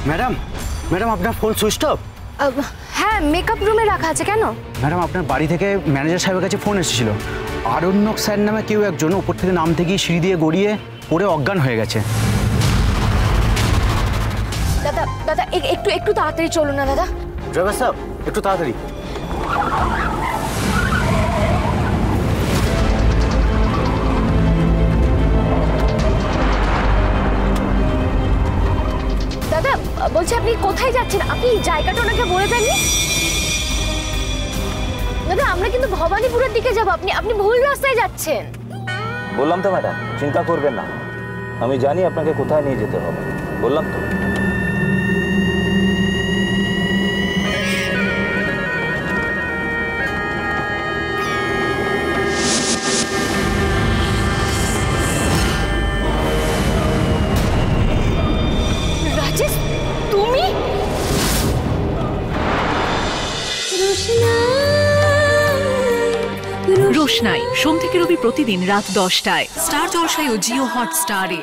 Madam madam আপনার phone switch off. হ্যাঁ, makeup রুমে রাখা আছে। কেন? ম্যাডাম আপনার বাড়ি থেকে ম্যানেজার সাহেবের কাছে ফোন এসেছিল। আরণ্যক স্যার নামে কেউ একজন উপর থেকে নামতে গিয়ে সিঁড়ি দিয়ে গড়িয়ে পড়ে অজ্ঞান হয়ে গেছে। দাদা দাদা একটু একটু তাড়াতাড়ি চলুন না দাদা। ড্রাইভার সাহেব একটু তাড়াতাড়ি। দাদা বলছি আপনি কোথায় যাচ্ছেন? আপনি জায়গাটা ওনাকে বলে দেননি। দাদা আমরা কিন্তু ভবানীপুরের দিকে যাব, আপনি আপনি ভুল রাস্তায় যাচ্ছেন। বললাম তো ম্যাডাম, চিন্তা করবেন না, আমি জানি আপনাকে কোথায় নিয়ে যেতে হবে। বললাম তো। রাজেশ তুমি? রোশনাই সোম থেকে রবি প্রতিদিন রাত 10টায় স্টার জলসায় ও জিও হটস্টারে।